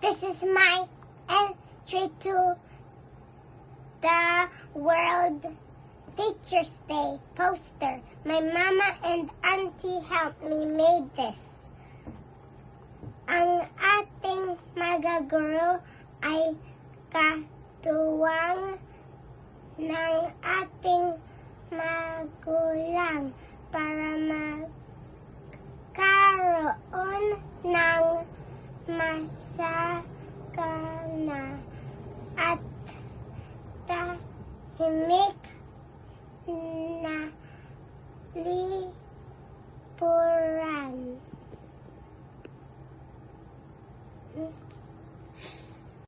This is my entry to the World Teacher's Day poster. My mama and auntie helped me made this. Ang ating magaguro ay katuwang ng ating magulang para magkaroon ng masagana at tahimik na lipunan.